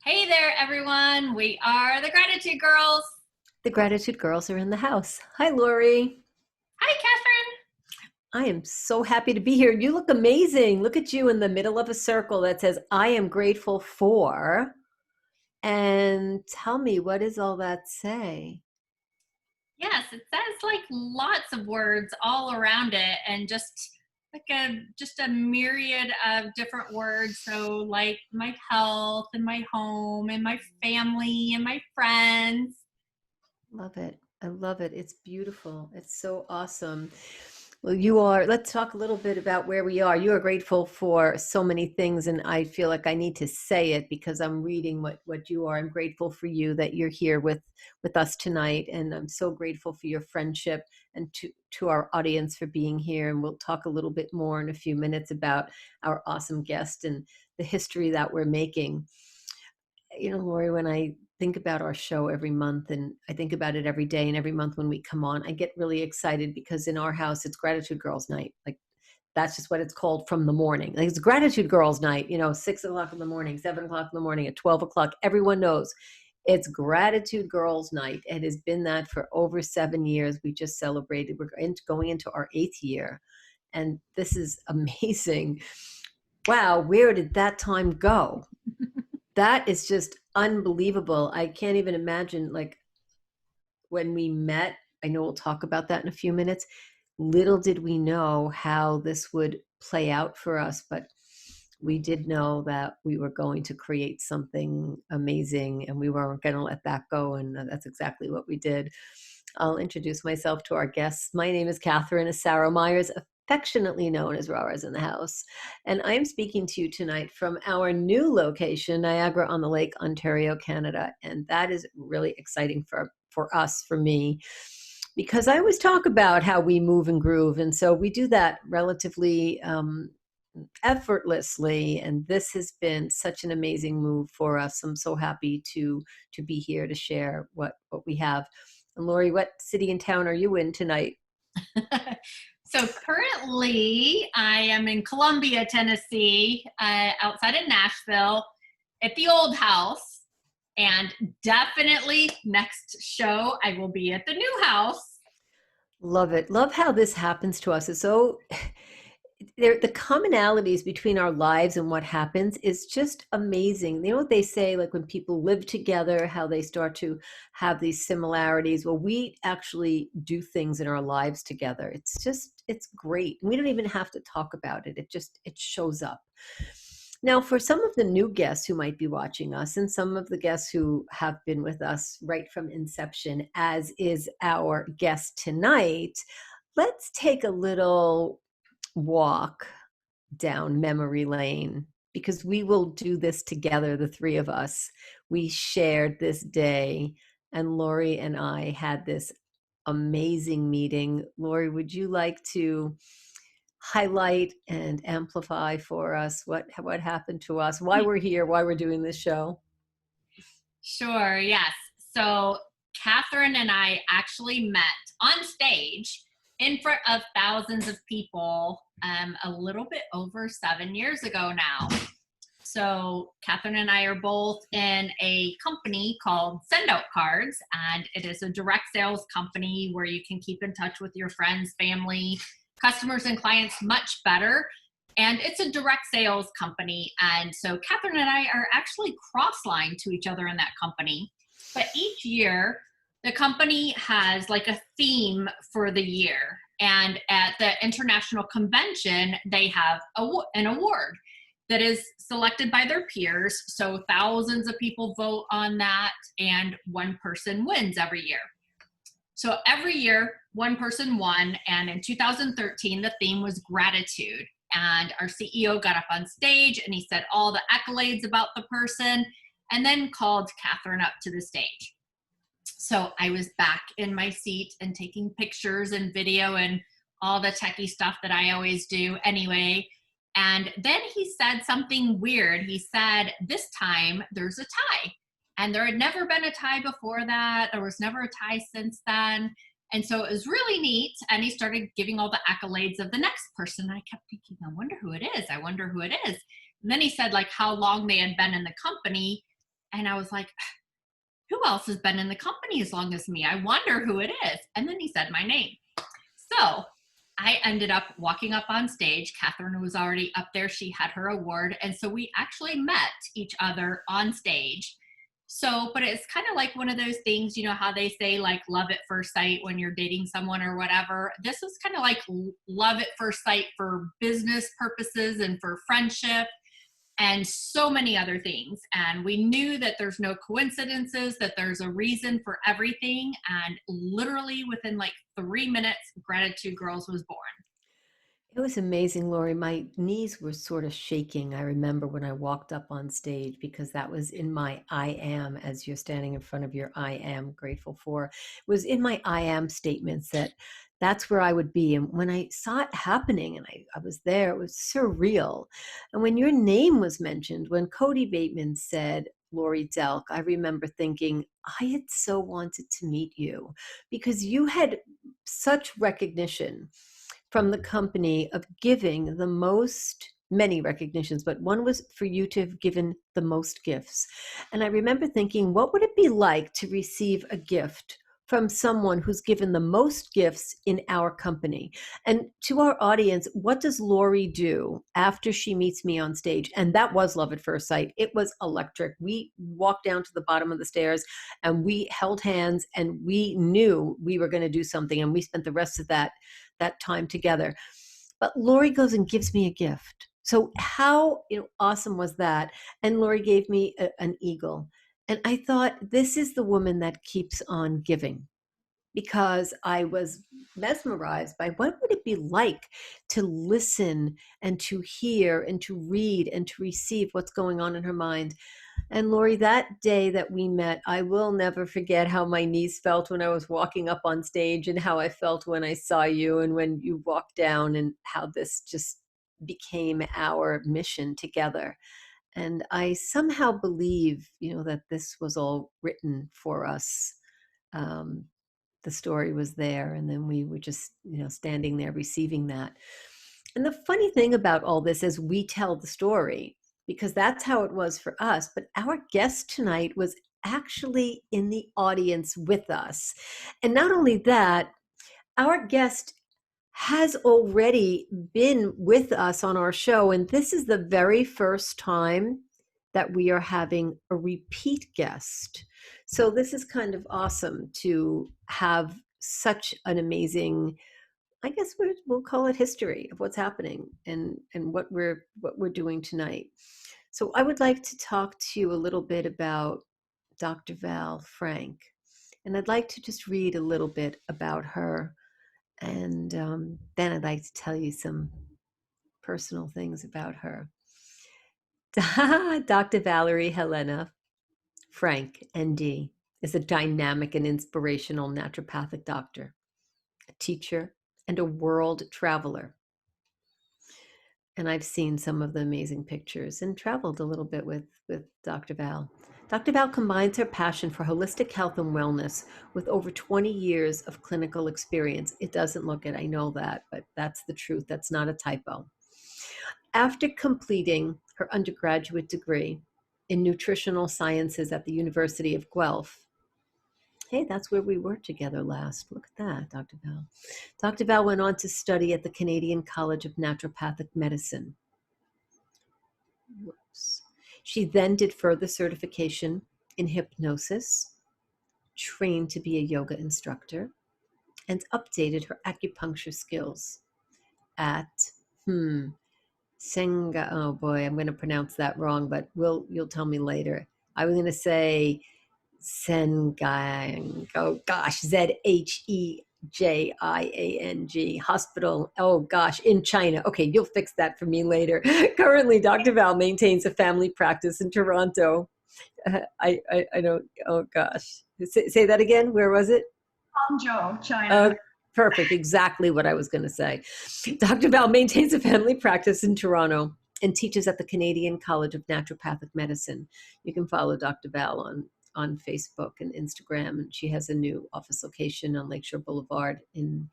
Hey there, everyone. We are the Gratitude Girls. The Gratitude Girls are in the house. Hi, Lori. Hi, Catherine. I am so happy to be here. You look amazing. Look at you in the middle of a circle that says, I am grateful for. And tell me, what does all that say? Yes, it says like lots of words all around it and just a myriad of different words. So like my health and my home and my family and my friends. Love it. I love it. It's beautiful. It's so awesome. Well, let's talk a little bit about where we are. You are grateful for so many things, and I feel like I need to say it because I'm reading what you are. I'm grateful for you that you're here with us tonight, and I'm so grateful for your friendship and to our audience for being here. And we'll talk a little bit more in a few minutes about our awesome guest and the history that we're making. Lori, when I think about our show every month, and I think about it every day and every month when we come on, I get really excited because in our house, it's Gratitude Girls Night. Like, that's just what it's called from the morning. Like, it's Gratitude Girls Night, 6 o'clock in the morning, 7 o'clock in the morning, at 12 o'clock. Everyone knows it's Gratitude Girls Night. It has been that for over 7 years. We just celebrated. We're going into our 8th year. And this is amazing. Wow, where did that time go? That is just unbelievable. I can't even imagine, like, when we met. I know we'll talk about that in a few minutes. Little did we know how this would play out for us, but we did know that we were going to create something amazing and we weren't going to let that go. And that's exactly what we did. I'll introduce myself to our guests. My name is Catherine Asaro Myers, affectionately known as Raras in the House. And I'm speaking to you tonight from our new location, Niagara-on-the-Lake, Ontario, Canada. And that is really exciting for us, for me, because I always talk about how we move and groove. And so we do that relatively effortlessly. And this has been such an amazing move for us. I'm so happy to be here to share what we have. And Lori, what city and town are you in tonight? So currently, I am in Columbia, Tennessee, outside of Nashville, at the old house. And definitely next show, I will be at the new house. Love it. Love how this happens to us. It's so the commonalities between our lives and what happens is just amazing. You know what they say, like when people live together, how they start to have these similarities. Well, we actually do things in our lives together. It's great. We don't even have to talk about it. It shows up. Now, for some of the new guests who might be watching us, and some of the guests who have been with us right from inception, as is our guest tonight, let's take a little walk down memory lane because we will do this together, the three of us. We shared this day, and Lori and I had this amazing meeting. Lori, would you like to highlight and amplify for us what happened to us, why we're here, why we're doing this show? Sure, yes. So Catherine and I actually met on stage in front of thousands of people a little bit over 7 years ago now. So Catherine and I are both in a company called Send Out Cards, and it is a direct sales company where you can keep in touch with your friends, family, customers, and clients much better. And it's a direct sales company. And so Catherine and I are actually cross-lined to each other in that company. But each year, the company has like a theme for the year. And at the international convention, they have an award that is selected by their peers. So thousands of people vote on that, and one person wins every year. So every year, one person won. And in 2013, the theme was gratitude. And our CEO got up on stage and he said all the accolades about the person and then called Catherine up to the stage. So I was back in my seat and taking pictures and video and all the techie stuff that I always do anyway. And then he said something weird. He said, this time there's a tie. And there had never been a tie before that. There was never a tie since then. And so it was really neat. And he started giving all the accolades of the next person. I kept thinking, I wonder who it is. I wonder who it is. And then he said like how long they had been in the company. And I was like, who else has been in the company as long as me? I wonder who it is. And then he said my name. So I ended up walking up on stage. Catherine was already up there. She had her award. And so we actually met each other on stage. So, but it's kind of like one of those things, you know, how they say like love at first sight when you're dating someone or whatever. This was kind of like love at first sight for business purposes and for friendship and so many other things. And we knew that there's no coincidences, that there's a reason for everything. And literally within like 3 minutes, Gratitude Girls was born. It was amazing, Lori. My knees were sort of shaking. I remember when I walked up on stage because that was in my I am, as you're standing in front of your I am grateful for, it was in my I am statements that that's where I would be. And when I saw it happening and I was there, it was surreal. And when your name was mentioned, when Cody Bateman said, Lori Delk, I remember thinking, I had so wanted to meet you because you had such recognition from the company of giving the most, many recognitions, but one was for you to have given the most gifts. And I remember thinking, what would it be like to receive a gift from someone who's given the most gifts in our company? And to our audience, what does Lori do after she meets me on stage? And that was love at first sight. It was electric. We walked down to the bottom of the stairs and we held hands and we knew we were going to do something. And we spent the rest of that time together. But Lori goes and gives me a gift. So how awesome was that? And Lori gave me an eagle. And I thought, this is the woman that keeps on giving, because I was mesmerized by what would it be like to listen and to hear and to read and to receive what's going on in her mind. And Lori, that day that we met, I will never forget how my knees felt when I was walking up on stage and how I felt when I saw you and when you walked down, and how this just became our mission together. And I somehow believe, that this was all written for us. The story was there, and then we were just, standing there receiving that. And the funny thing about all this is we tell the story because that's how it was for us. But our guest tonight was actually in the audience with us. And not only that, our guest has already been with us on our show. And this is the very first time that we are having a repeat guest. So this is kind of awesome to have such an amazing, I guess we'll call it history of what's happening and what we're doing tonight. So I would like to talk to you a little bit about Dr. Val Franc. And I'd like to just read a little bit about her. And then I'd like to tell you some personal things about her. Dr. Valerie Helena Franc ND is a dynamic and inspirational naturopathic doctor, a teacher, and a world traveler. And I've seen some of the amazing pictures and traveled a little bit with Dr. Val. Dr. Val combines her passion for holistic health and wellness with over 20 years of clinical experience. It doesn't look it, I know that, but that's the truth. That's not a typo. After completing her undergraduate degree in Nutritional Sciences at the University of Guelph, hey, that's where we were together last. Look at that, Dr. Val. Dr. Val went on to study at the Canadian College of Naturopathic Medicine. Whoops. She then did further certification in hypnosis, trained to be a yoga instructor, and updated her acupuncture skills at Senga. Oh boy, I'm going to pronounce that wrong, but you'll tell me later. I was going to say Zhejiang. Oh gosh, Zhejiang Hospital. Oh gosh, in China. Okay, you'll fix that for me later. Currently, Dr. Val maintains a family practice in Toronto. I don't. Oh gosh, say that again. Where was it? Hangzhou, China. Perfect. Exactly what I was going to say. Dr. Val maintains a family practice in Toronto and teaches at the Canadian College of Naturopathic Medicine. You can follow Dr. Val on Facebook and Instagram, and she has a new office location on Lakeshore Boulevard in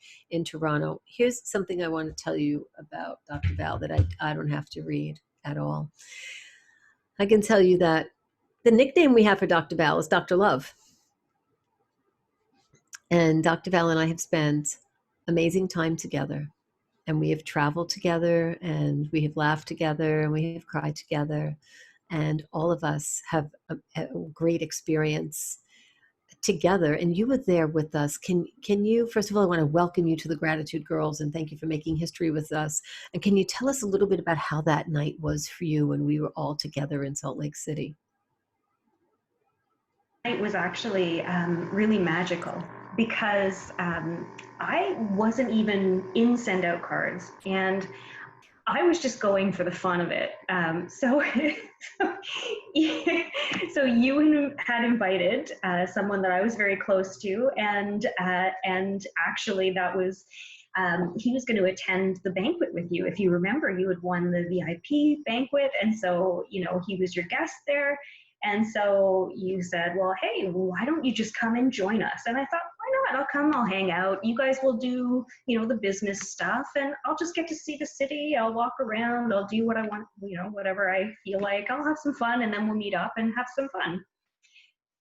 Toronto. Here's something I want to tell you about Dr. Val that I don't have to read at all. I can tell you that The nickname we have for Dr. Val is Dr. Love. And Dr. Val and I have spent amazing time together. And we have traveled together, and we have laughed together, and we have cried together. And all of us have a great experience together. And you were there with us. Can you, first of all, I want to welcome you to the Gratitude Girls and thank you for making history with us. And can you tell us a little bit about how that night was for you when we were all together in Salt Lake City? It was actually really magical because I wasn't even in send out cards, and I was just going for the fun of it. So you had invited someone that I was very close to, and actually that was he was going to attend the banquet with you. If you remember, you had won the VIP banquet, and so he was your guest there. And so you said, well, hey, why don't you just come and join us? And I thought, why not? I'll come, I'll hang out. You guys will do, the business stuff, and I'll just get to see the city. I'll walk around, I'll do what I want, whatever I feel like. I'll have some fun, and then we'll meet up and have some fun.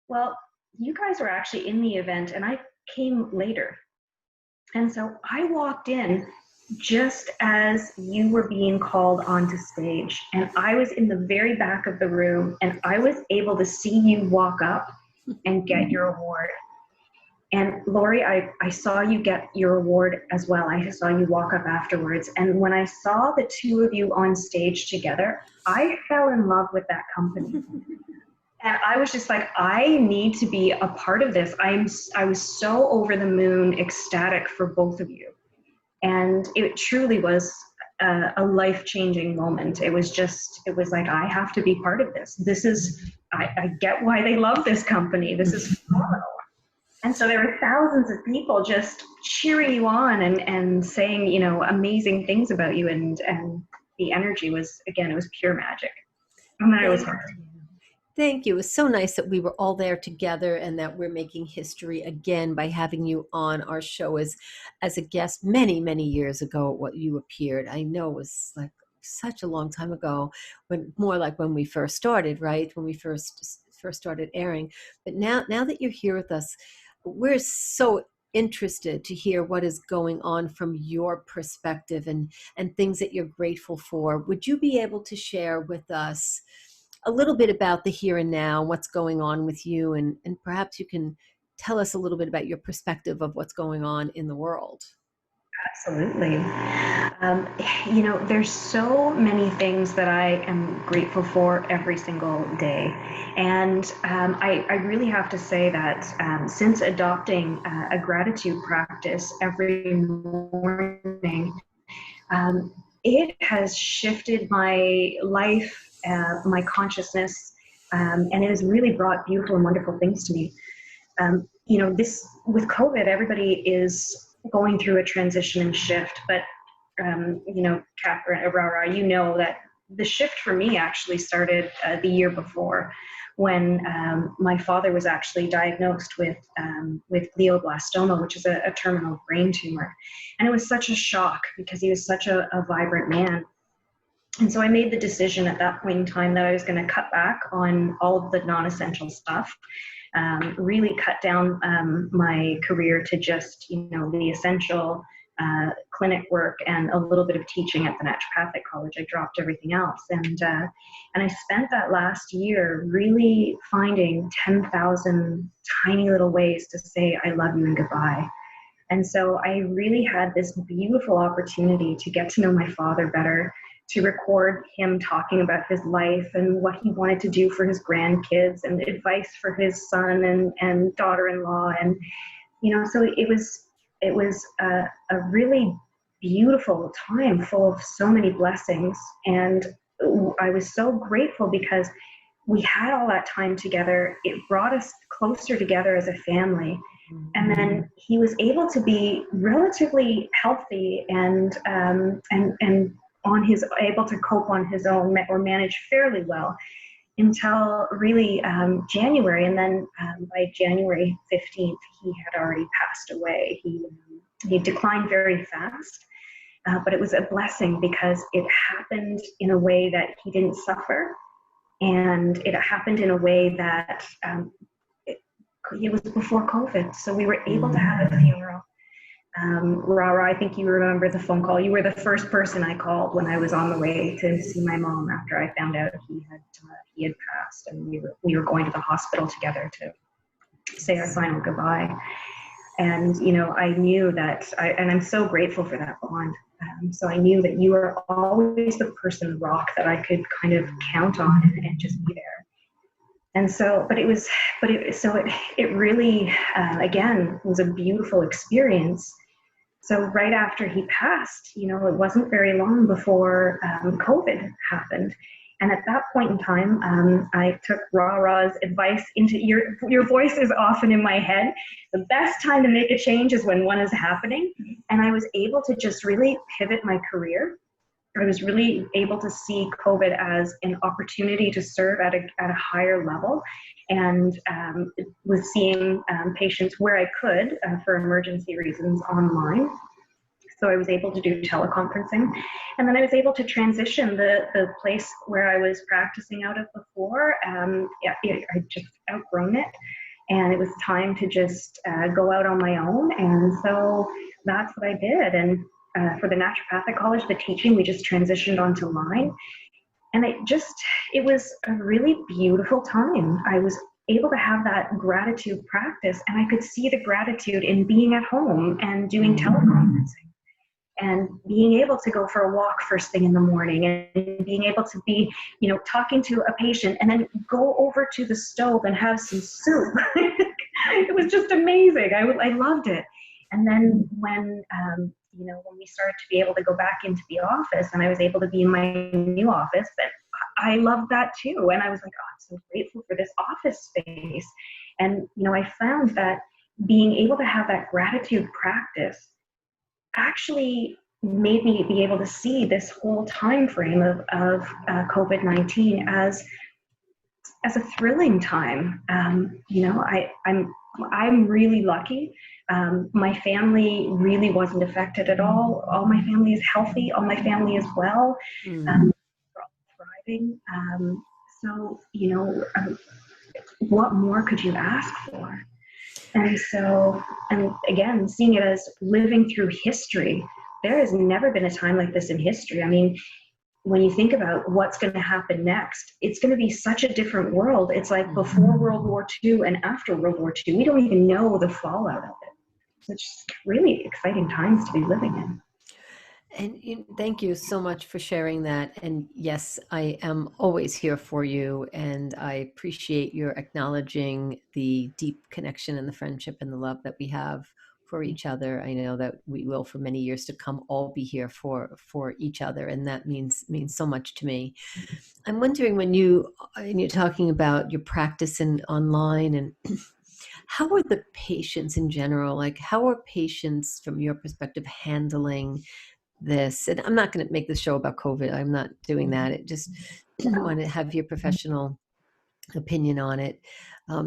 Well, you guys were actually in the event, and I came later. And so I walked in just as you were being called onto stage, and I was in the very back of the room, and I was able to see you walk up and get your award. And Lori, I saw you get your award as well. I saw you walk up afterwards, and when I saw the two of you on stage together, I fell in love with that company. And I was just like, I need to be a part of this. I was so over the moon ecstatic for both of you. And it truly was a life-changing moment. It was like, I have to be part of this. I get why they love this company. This is phenomenal. And so there were thousands of people just cheering you on and saying, amazing things about you. And the energy was, again, it was pure magic. And then it was hard. Thank you. It was so nice that we were all there together and that we're making history again by having you on our show as a guest many, many years ago. What you appeared, I know it was like such a long time ago, more like when we first started, right? When we first started airing. But now that you're here with us, we're so interested to hear what is going on from your perspective and things that you're grateful for. Would you be able to share with us a little bit about the here and now, what's going on with you, and perhaps you can tell us a little bit about your perspective of what's going on in the world? Absolutely. There's so many things that I am grateful for every single day. And I really have to say that since adopting a gratitude practice every morning, it has shifted my life, my consciousness, and it has really brought beautiful and wonderful things to me. This with COVID, everybody is going through a transition and shift, but Catherine, Aurora, that the shift for me actually started the year before, when my father was actually diagnosed with glioblastoma, which is a terminal brain tumor. And it was such a shock because he was such a vibrant man. And so I made the decision at that point in time that I was going to cut back on all of the non-essential stuff, really cut down my career to just, the essential clinic work and a little bit of teaching at the Naturopathic College. I dropped everything else. And I spent that last year really finding 10,000 tiny little ways to say, I love you and goodbye. And so I really had this beautiful opportunity to get to know my father better, to record him talking about his life and what he wanted to do for his grandkids and advice for his son and daughter-in-law. And, so it was a really beautiful time full of so many blessings. And I was so grateful because we had all that time together. It brought us closer together as a family. And then he was able to be relatively healthy and able to cope on his own or manage fairly well until really January. And then by January 15th, he had already passed away. He declined very fast, but it was a blessing because it happened in a way that he didn't suffer. And it happened in a way that it was before COVID. So we were able to have a funeral. Rara, I think you remember the phone call. You were the first person I called when I was on the way to see my mom after I found out he had passed, and we were going to the hospital together to say our final goodbye. And I knew that and I'm so grateful for that bond. So I knew that you were always the person, rock, that I could kind of count on and just be there. And so, it really, again, was a beautiful experience. So right after he passed, it wasn't very long before COVID happened. And at that point in time, I took Ra's advice into your voice is often in my head. The best time to make a change is when one is happening. And I was able to just really pivot my career. I was really able to see COVID as an opportunity to serve at a higher level, and was seeing patients where I could for emergency reasons online. So I was able to do teleconferencing, and then I was able to transition the place where I was practicing out of before. I just outgrown it, and it was time to just go out on my own. And so that's what I did. And for the Naturopathic College, the teaching, we just transitioned onto line. And it was a really beautiful time. I was able to have that gratitude practice, and I could see the gratitude in being at home and doing teleconferencing, and being able to go for a walk first thing in the morning, and being able to be, talking to a patient and then go over to the stove and have some soup. It was just amazing. I loved it. And then when we started to be able to go back into the office, and I was able to be in my new office, then I loved that too. And I was like, oh, I'm so grateful for this office space. And, I found that being able to have that gratitude practice actually made me be able to see this whole time frame of COVID-19 as a thrilling time. I'm really lucky. My family really wasn't affected at all. All my family is healthy. All my family is well. We're all thriving. What more could you ask for? And again, seeing it as living through history, there has never been a time like this in history. I mean, when you think about what's going to happen next, it's going to be such a different world. It's like before World War II and after World War II. We don't even know the fallout of it. So it's just really exciting times to be living in. And thank you so much for sharing that. And yes, I am always here for you. And I appreciate your acknowledging the deep connection and the friendship and the love that we have for each other. I know that we will, for many years to come, all be here for each other. And that means so much to me. I'm wondering, when you're talking about your practice in online, and how are the patients in general, like how are patients from your perspective handling this? And I'm not going to make this show about COVID. I'm not doing that. It just want to have your professional opinion on it.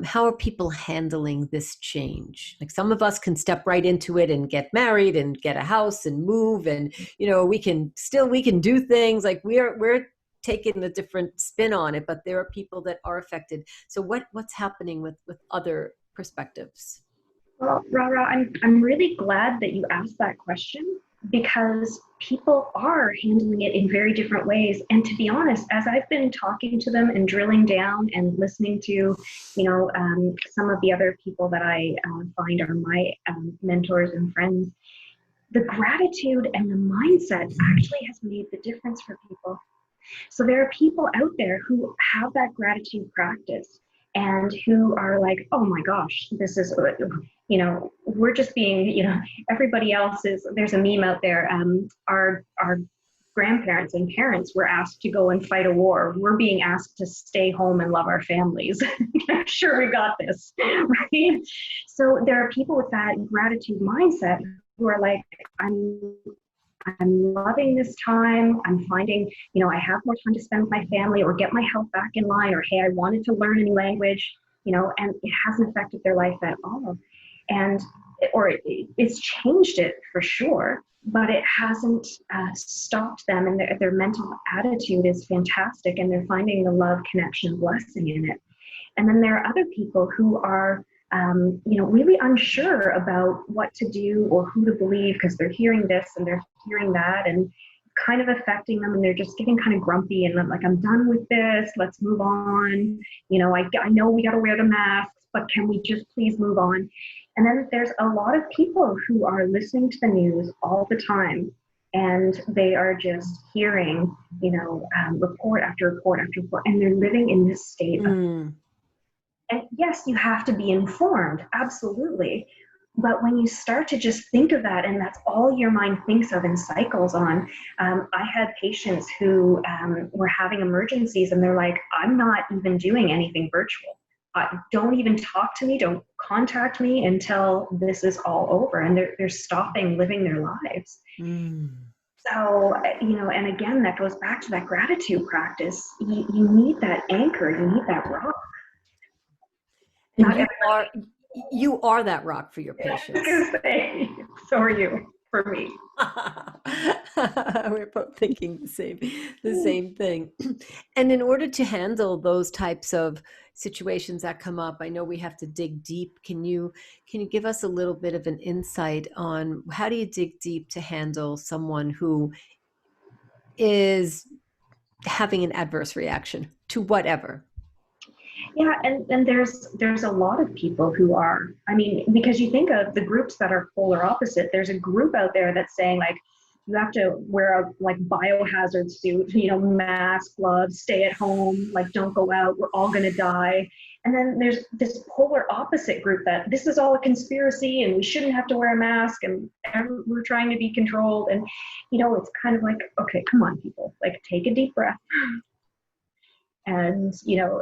How are people handling this change? Like, some of us can step right into it and get married and get a house and move, and we can do things. Like, we're taking a different spin on it, but there are people that are affected. So what's happening with other perspectives? Well, Rara, I'm really glad that you asked that question, because people are handling it in very different ways. And to be honest, as I've been talking to them and drilling down and listening to, some of the other people that I find are my mentors and friends, the gratitude and the mindset actually has made the difference for people. So there are people out there who have that gratitude practice and who are like, oh my gosh, this is, we're just being, everybody else is, there's a meme out there. Our grandparents and parents were asked to go and fight a war. We're being asked to stay home and love our families. I'm sure we got this, right? So there are people with that gratitude mindset who are like, I'm loving this time. I'm finding, I have more time to spend with my family, or get my health back in line, or hey, I wanted to learn a new language, and it hasn't affected their life at all. Or it's changed it for sure. but it hasn't stopped them, and their mental attitude is fantastic, and they're finding the love, connection, blessing in it. And then there are other people who are, really unsure about what to do or who to believe, because they're hearing this and they're hearing that, and kind of affecting them, and they're just getting kind of grumpy and like, I'm done with this, let's move on. I know we got to wear the masks, but can we just please move on? And then there's a lot of people who are listening to the news all the time, and they are just hearing, report after report after report, and they're living in this state of, and yes, you have to be informed, absolutely. But when you start to just think of that, and that's all your mind thinks of and cycles on, I had patients who were having emergencies, and they're like, I'm not even doing anything virtual. Don't even talk to me, don't contact me until this is all over. And they're stopping living their lives. So, and again, that goes back to that gratitude practice. You need that anchor, you need that rock. And you are that rock for your patients. I was gonna say, so are you for me. We're both thinking the same thing. And in order to handle those types of situations that come up, I know we have to dig deep. Can you give us a little bit of an insight on how do you dig deep to handle someone who is having an adverse reaction to whatever? Yeah, and there's a lot of people who are, because you think of the groups that are polar opposite, there's a group out there that's saying, like, you have to wear a biohazard suit, mask, gloves, stay at home, like, don't go out, we're all going to die. And then there's this polar opposite group that this is all a conspiracy and we shouldn't have to wear a mask and we're trying to be controlled. And, it's kind of like, okay, come on, people, like, take a deep breath. And,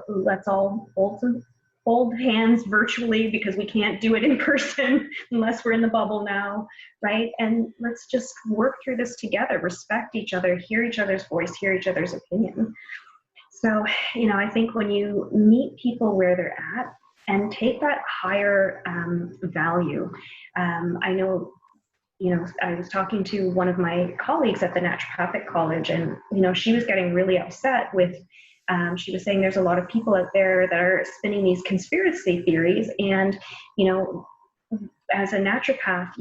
let's all hold hands virtually, because we can't do it in person unless we're in the bubble now, right? And let's just work through this together, respect each other, hear each other's voice, hear each other's opinion. So, I think when you meet people where they're at and take that higher value, I know, I was talking to one of my colleagues at the Naturopathic College, and, she was getting really upset with, she was saying there's a lot of people out there that are spinning these conspiracy theories. And, as a naturopath,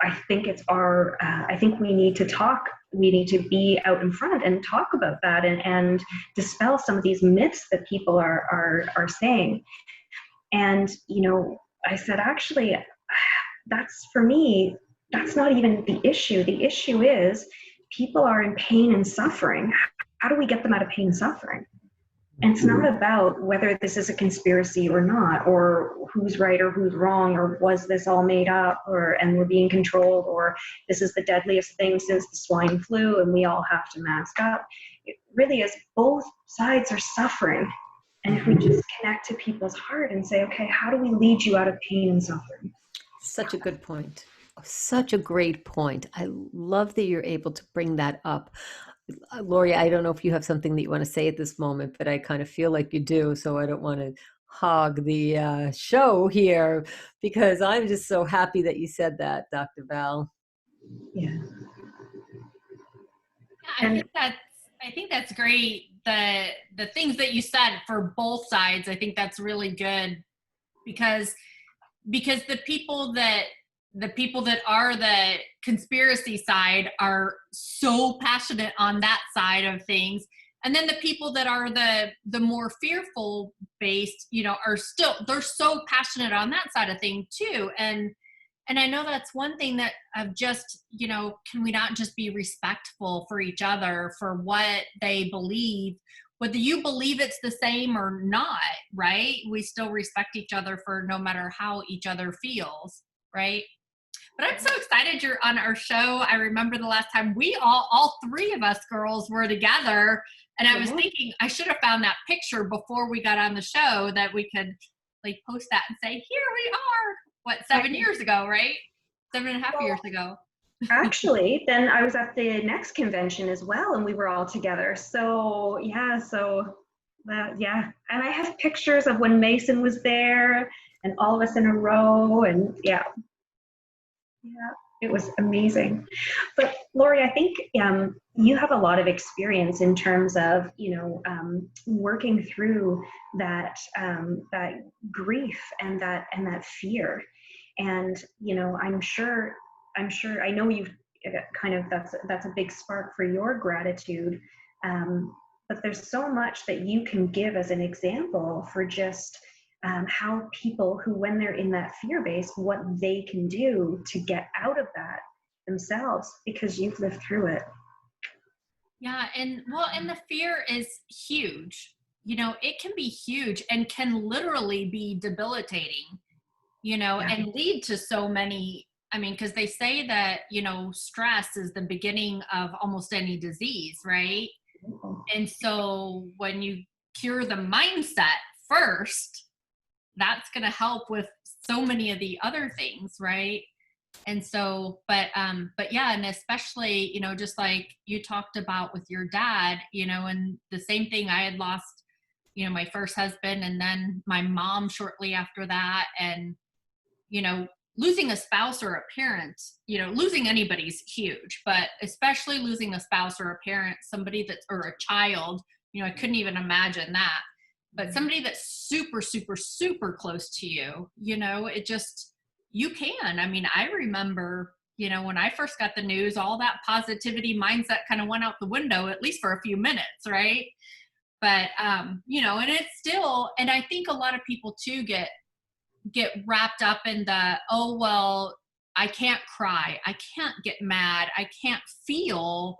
I think I think we need to talk. We need to be out in front and talk about that, and dispel some of these myths that people are saying. And, I said, actually, that's, for me, that's not even the issue. The issue is people are in pain and suffering. How do we get them out of pain and suffering? And it's not about whether this is a conspiracy or not, or who's right or who's wrong, or was this all made up, and we're being controlled, or this is the deadliest thing since the swine flu and we all have to mask up. It really is, both sides are suffering. And if we just connect to people's heart and say, okay, how do we lead you out of pain and suffering? Such a good point. Such a great point. I love that you're able to bring that up. Lori, I don't know if you have something that you want to say at this moment, but I kind of feel like you do, so I don't want to hog the show here, because I'm just so happy that you said that, Dr. Val. Yeah. I think that's great. The things that you said for both sides, I think that's really good, because the people that are the conspiracy side are so passionate on that side of things. And then the people that are the more fearful based, they're so passionate on that side of thing too. And I know that's one thing that I've just, can we not just be respectful for each other for what they believe, whether you believe it's the same or not, right? We still respect each other for no matter how each other feels, right? But I'm so excited you're on our show. I remember the last time all three of us girls were together, and I was thinking I should have found that picture before we got on the show that we could post that and say, here we are, 7 years ago, right? 7.5 years ago. Actually, then I was at the next convention as well, and we were all together. So yeah, and I have pictures of when Mason was there and all of us in a row, and yeah, It was amazing. But Lori, I think you have a lot of experience in terms of, working through that grief and that fear. And, I know you've kind of, that's a big spark for your gratitude. But there's so much that you can give as an example for just how people who, when they're in that fear base, what they can do to get out of that themselves, because you've lived through it. Yeah. And the fear is huge. It can be huge and can literally be debilitating, and lead to so many. I mean, because they say that, stress is the beginning of almost any disease, right? And so when you cure the mindset first, that's going to help with so many of the other things, right? And so, but yeah, and especially, just like you talked about with your dad, and the same thing, I had lost, my first husband and then my mom shortly after that. And, losing a spouse or a parent, losing anybody's huge, but especially losing a spouse or a parent, somebody that's, or a child, I couldn't even imagine that. But somebody that's super, super, super close to you, it just, you can. I mean, I remember, when I first got the news, all that positivity mindset kind of went out the window, at least for a few minutes, right? But, and it's still, and I think a lot of people too get wrapped up in the, oh, well, I can't cry, I can't get mad, I can't feel.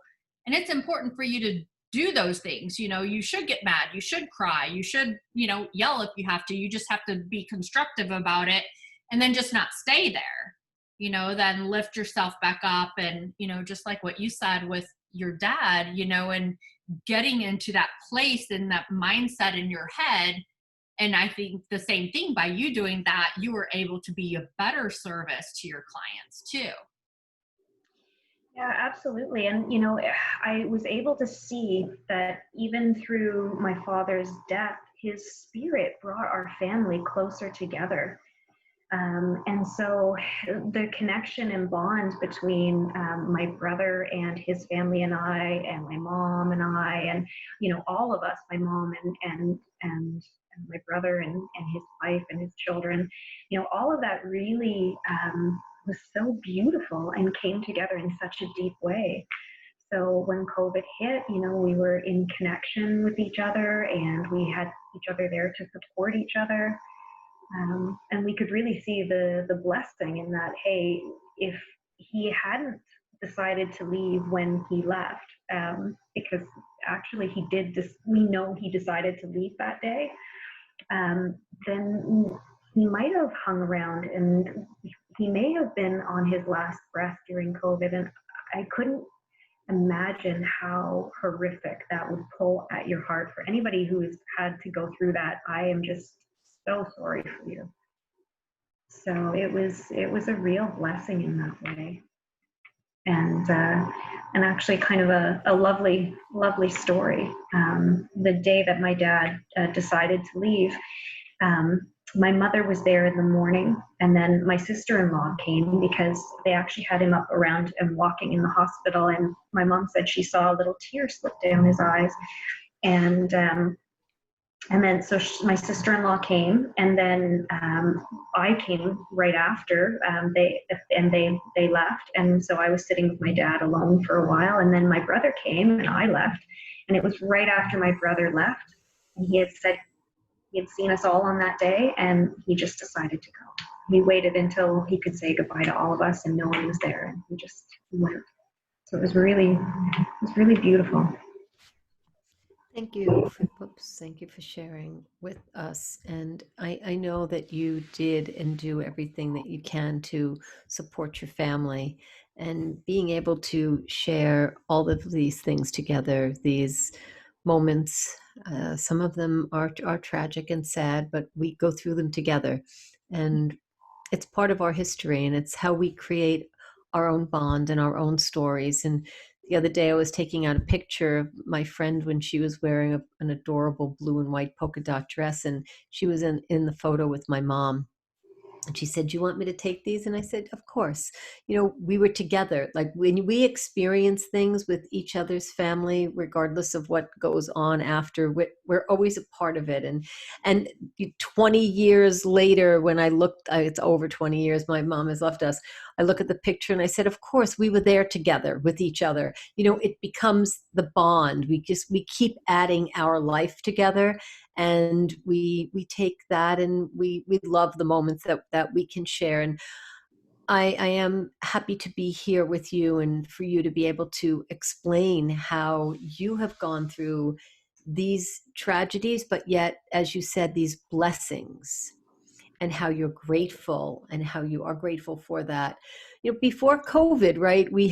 And it's important for you to do those things. You should get mad, you should cry, you should, yell if you have to. You just have to be constructive about it, and then just not stay there, then lift yourself back up. And, just like what you said with your dad, and getting into that place and that mindset in your head. And I think the same thing, by you doing that, you were able to be a better service to your clients too. Yeah, absolutely. And, I was able to see that even through my father's death, his spirit brought our family closer together. And so the connection and bond between my brother and his family and I, and my mom and I, and, all of us, my mom and my brother and his wife and his children, all of that really was so beautiful and came together in such a deep way. So when COVID hit, we were in connection with each other, and we had each other there to support each other. And we could really see the blessing in that, hey, if he hadn't decided to leave when he left, because actually he did, we know he decided to leave that day, then he might have hung around, and he may have been on his last breath during COVID. And I couldn't imagine how horrific that would pull at your heart. For anybody who has had to go through that, I am just so sorry for you. So it was a real blessing in that way. And actually kind of a lovely story. The day that my dad decided to leave, my mother was there in the morning, and then my sister-in-law came because they actually had him up around and walking in the hospital, and my mom said she saw a little tear slip down his eyes. And then so my sister-in-law came, and then I came right after. They left, and so I was sitting with my dad alone for a while, and then my brother came and I left, and it was right after my brother left, and he had said he had seen us all on that day, and he just decided to go. He waited until he could say goodbye to all of us, and no one was there, and he just went. So it was really beautiful. Thank you for sharing with us. And I know that you did and do everything that you can to support your family, and being able to share all of these things together, these moments. Some of them are tragic and sad, but we go through them together. And it's part of our history, and it's how we create our own bond and our own stories. And the other day I was taking out a picture of my friend when she was wearing an adorable blue and white polka dot dress, and she was in the photo with my mom. And she said, "Do you want me to take these?" And I said, "Of course." You know, we were together. Like when we experience things with each other's family, regardless of what goes on after, we're always a part of it. And 20 years later, when I looked, it's over 20 years, my mom has left us. I look at the picture and I said, of course, we were there together with each other. You know, it becomes the bond. We keep adding our life together, and we take that, and we love the moments that we can share. And I am happy to be here with you and for you to be able to explain how you have gone through these tragedies, but yet, as you said, these blessings, and how you're grateful and how you are grateful for that. You know, before COVID, right, we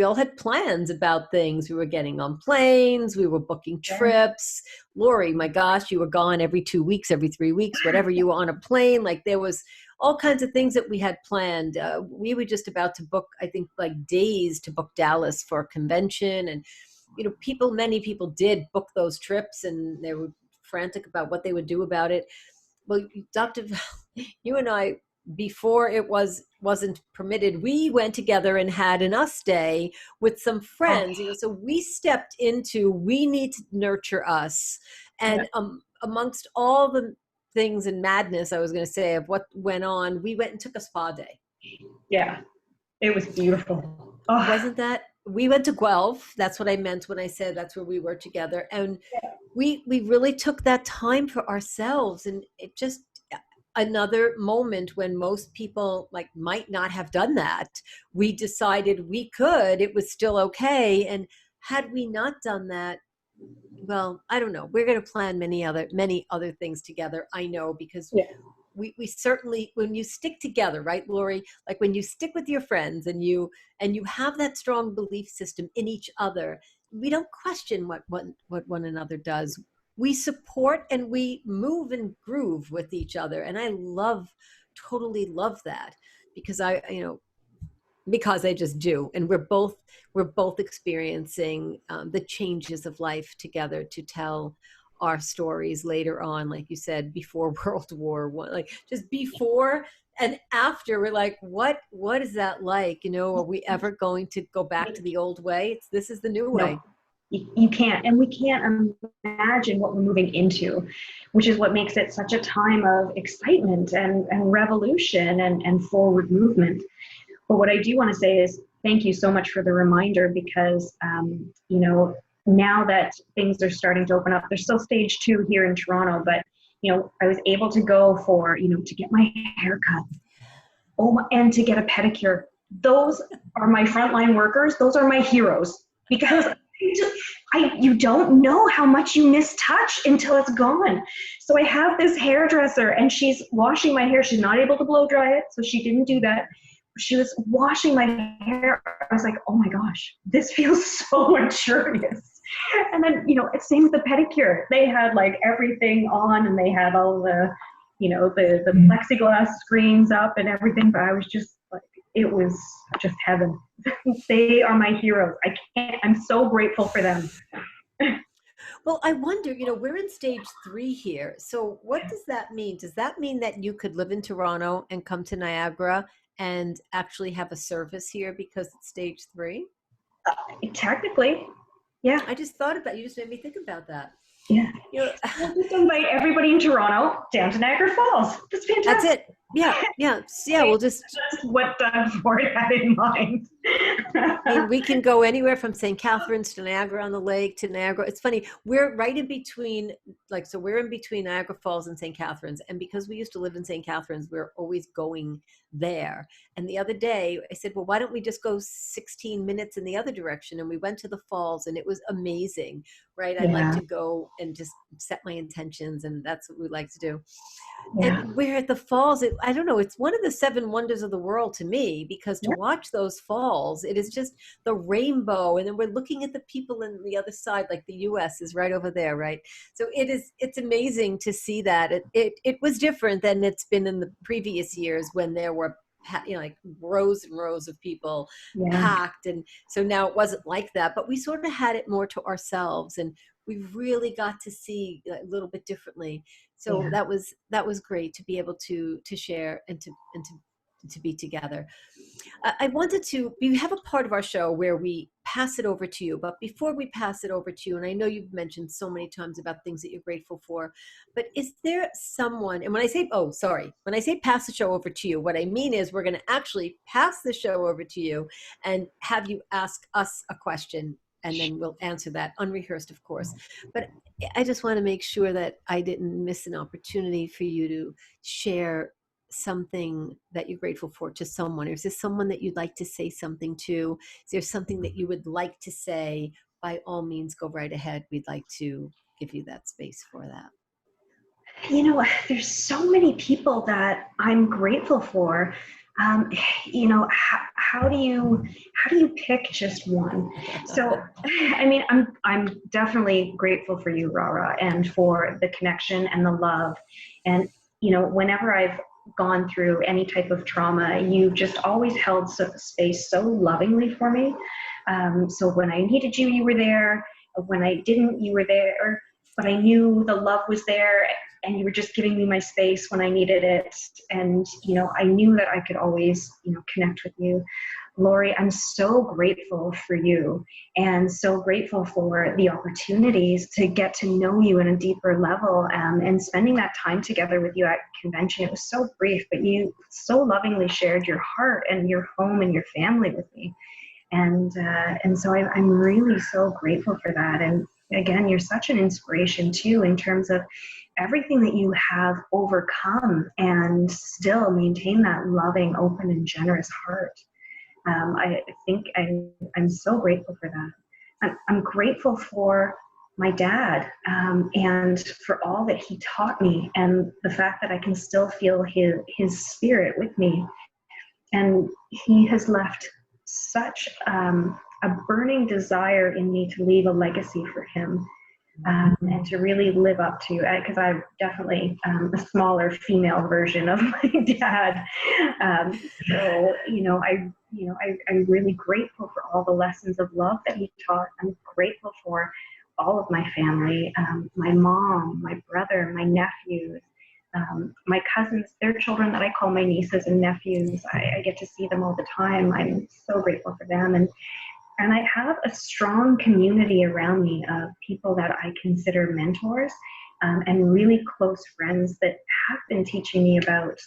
all had plans about things. We were getting on planes, we were booking trips. Lori, my gosh, you were gone every 2 weeks, every 3 weeks, whatever, you were on a plane. Like there was all kinds of things that we had planned. We were just about to book, I think, like days to book Dallas for a convention. And, you know, many people did book those trips, and they were frantic about what they would do about it. Well, Dr. You and I, before it wasn't permitted, we went together and had an us day with some friends. You know, so we stepped into, we need to nurture us, and amongst all the things and madness, I was going to say, of what went on, we went and took a spa day. Yeah, it was beautiful. Oh. Wasn't that? We went to Guelph. That's what I meant when I said that's where we were together, and we really took that time for ourselves. And it just, another moment when most people like might not have done that. We decided we could, it was still okay. And had we not done that, well, I don't know, we're going to plan many other things together. I know, because we certainly, when you stick together, right, Lori, like when you stick with your friends and you have that strong belief system in each other, we don't question what one another does. We support and we move and groove with each other. And I totally love that, because because I just do. And we're both experiencing the changes of life together to tell our stories later on. Like you said, before World War I, like just before and after, we're like, what is that like? You know, are we ever going to go back to the old way? This is the new way. You can't, and we can't imagine what we're moving into, which is what makes it such a time of excitement and revolution and forward movement. But what I do want to say is thank you so much for the reminder, because, you know, now that things are starting to open up, there's still stage 2 here in Toronto, but, you know, I was able to go for, you know, to get my hair cut, and to get a pedicure. Those are my frontline workers. Those are my heroes, because you don't know how much you miss touch until it's gone. So I have this hairdresser, and she's washing my hair. She's not able to blow dry it, so she didn't do that. She was washing my hair. I was like, oh my gosh, this feels so luxurious. And then, you know, it's same with the pedicure. They had like everything on, and they had all the, you know, the plexiglass screens up and everything. But I was just like, it was just heaven. They are my heroes. I'm so grateful for them. Well, I wonder, you know, we're in stage 3 here. So what does that mean? Does that mean that you could live in Toronto and come to Niagara and actually have a service here because it's stage 3? Technically, yeah. I just thought about, you just made me think about that. Yeah. You know, we'll just invite everybody in Toronto down to Niagara Falls. That's fantastic. That's it. Yeah. We'll just. That's what Ford had in mind. I mean, we can go anywhere from St. Catharines to Niagara on the Lake to Niagara. It's funny. We're right in between, so we're in between Niagara Falls and St. Catharines. And because we used to live in St. Catharines, we're always going there. And the other day I said, well, why don't we just go 16 minutes in the other direction? And we went to the falls, and it was amazing, right? I like to go and just set my intentions, and that's what we like to do. Yeah. And we're at the falls. I don't know. It's one of the 7 wonders of the world to me, because to watch those falls, it is just the rainbow. And then we're looking at the people in the other side, like the U.S. is right over there, right? So it's amazing to see that. It was different than it's been in the previous years when there were, you know, like rows and rows of people packed. And so now it wasn't like that, but we sort of had it more to ourselves, and we really got to see a little bit differently. So that was great to be able to share and to be together. I wanted to, we have a part of our show where we pass it over to you, but before we pass it over to you, and I know you've mentioned so many times about things that you're grateful for, but is there someone, and when I say, when I say pass the show over to you, what I mean is we're going to actually pass the show over to you and have you ask us a question, and then we'll answer that, unrehearsed, of course. But I just want to make sure that I didn't miss an opportunity for you to share something that you're grateful for to someone. Or is there someone that you'd like to say something to? Is there something that you would like to say? By all means, go right ahead. We'd like to give you that space for that. You know, there's so many people that I'm grateful for. You know, how do you pick just one? So, I mean, I'm definitely grateful for you, Rara, and for the connection and the love. And you know, whenever I've gone through any type of trauma, you've just always held space so lovingly for me. So when I needed you, you were there. When I didn't, you were there. But I knew the love was there, and you were just giving me my space when I needed it. And, you know, I knew that I could always, you know, connect with you. Lori, I'm so grateful for you, and so grateful for the opportunities to get to know you in a deeper level, and spending that time together with you at convention. It was so brief, but you so lovingly shared your heart and your home and your family with me. And so I'm really so grateful for that. And again, you're such an inspiration too, in terms of everything that you have overcome and still maintain that loving, open, and generous heart. I think I'm so grateful for that. I'm grateful for my dad, and for all that he taught me, and the fact that I can still feel his spirit with me. And he has left such a burning desire in me to leave a legacy for him, and to really live up to, because I'm definitely a smaller female version of my dad. So I'm really grateful for all the lessons of love that he taught. I'm grateful for all of my family, my mom, my brother, my nephews, my cousins, their children that I call my nieces and nephews. I get to see them all the time. I'm so grateful for them. And I have a strong community around me of people that I consider mentors, and really close friends that have been teaching me about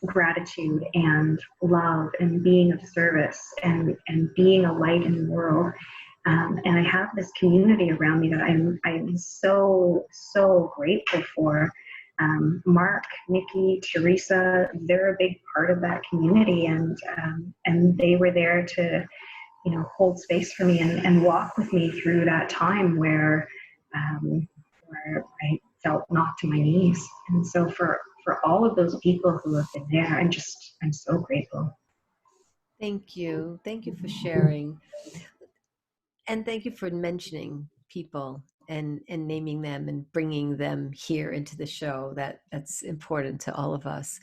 gratitude and love and being of service and being a light in the world. And I have this community around me that I'm so, so grateful for. Mark, Nikki, Teresa, they're a big part of that community, and they were there to, you know, hold space for me and walk with me through that time where I felt knocked to my knees. And so for all of those people who have been there, I'm so grateful. Thank you. Thank you for sharing. And thank you for mentioning people and naming them and bringing them here into the show. That's important to all of us.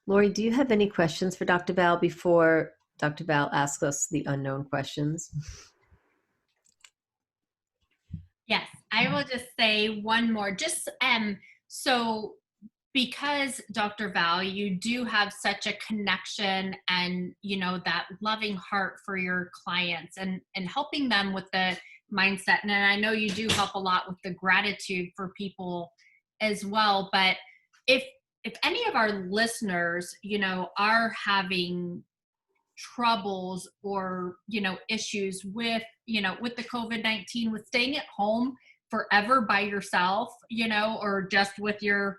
Lori, do you have any questions for Dr. Val before Dr. Val asks us the unknown questions? Yes, I will just say one more. Just so because Dr. Val, you do have such a connection and, you know, that loving heart for your clients and helping them with the mindset. And I know you do help a lot with the gratitude for people as well. But if any of our listeners, you know, are having troubles or, you know, issues with, you know, with the COVID-19, with staying at home forever by yourself, you know, or just with your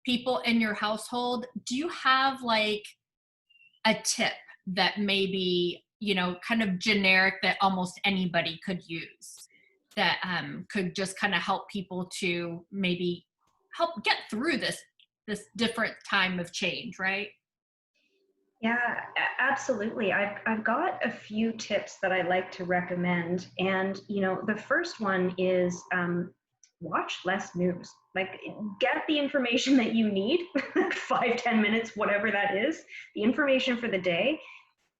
people in your household, do you have like a tip that maybe, you know, kind of generic that almost anybody could use that could just kind of help people to maybe help get through this different time of change, right? Yeah, absolutely. I've got a few tips that I like to recommend. And, you know, the first one is watch less news. Like, get the information that you need, 5-10 minutes, whatever that is, the information for the day,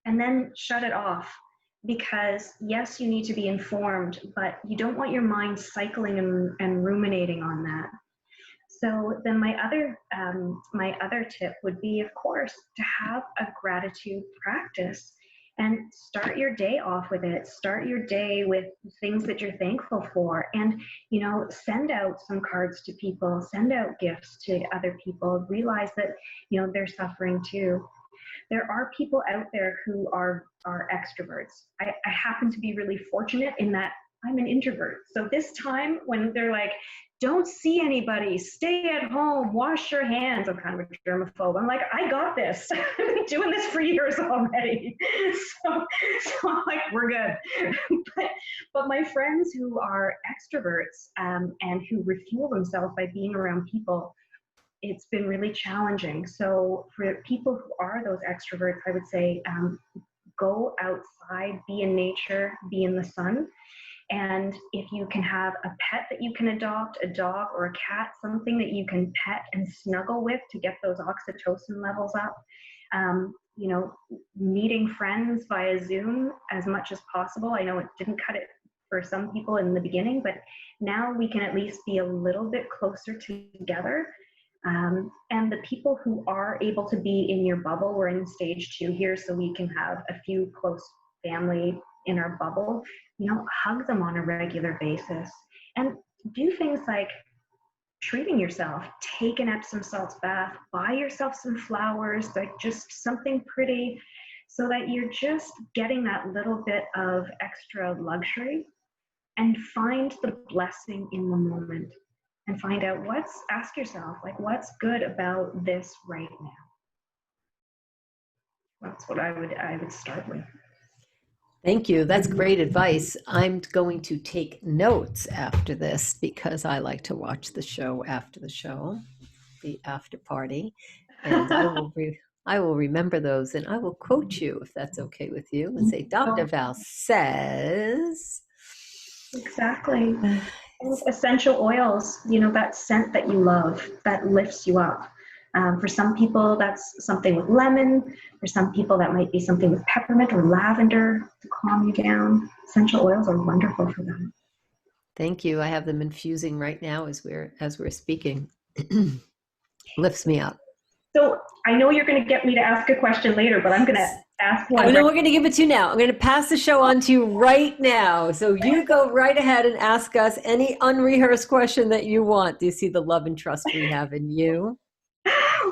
and then shut it off. Because yes, you need to be informed, but you don't want your mind cycling and ruminating on that. So then my other tip would be, of course, to have a gratitude practice and start your day off with it. Start your day with things that you're thankful for, and, you know, send out some cards to people, send out gifts to other people. Realize that, you know, they're suffering too. There are people out there who are extroverts. I happen to be really fortunate in that I'm an introvert. So this time when they're like, don't see anybody, stay at home, wash your hands, I'm kind of a germaphobe. I'm like, I got this. I've been doing this for years already. So I'm like, we're good. but my friends who are extroverts and who refuel themselves by being around people, it's been really challenging. So for people who are those extroverts, I would say go outside, be in nature, be in the sun. And if you can have a pet that you can adopt, a dog or a cat, something that you can pet and snuggle with to get those oxytocin levels up, you know, meeting friends via Zoom as much as possible. I know it didn't cut it for some people in the beginning, but now we can at least be a little bit closer together. And the people who are able to be in your bubble, we're in stage 2 here, so we can have a few close family in our bubble, you know, hug them on a regular basis and do things like treating yourself, take an Epsom salts bath, buy yourself some flowers, like just something pretty, so that you're just getting that little bit of extra luxury, and find the blessing in the moment. And find out ask yourself, like, what's good about this right now? That's what I would start with. Thank you. That's great advice. I'm going to take notes after this because I like to watch the show after the show, the after party, and I will remember those, and I will quote you if that's okay with you, and say, Dr. Val says. Exactly. And essential oils, you know, that scent that you love, that lifts you up. For some people, that's something with lemon. For some people, that might be something with peppermint or lavender to calm you down. Essential oils are wonderful for that. Thank you. I have them infusing right now as we're speaking. Lifts me up. So I know you're going to get me to ask a question later, but I'm going to ask one. I know we're going to give it to you now. I'm going to pass the show on to you right now. So you go right ahead and ask us any unrehearsed question that you want. Do you see the love and trust we have in you?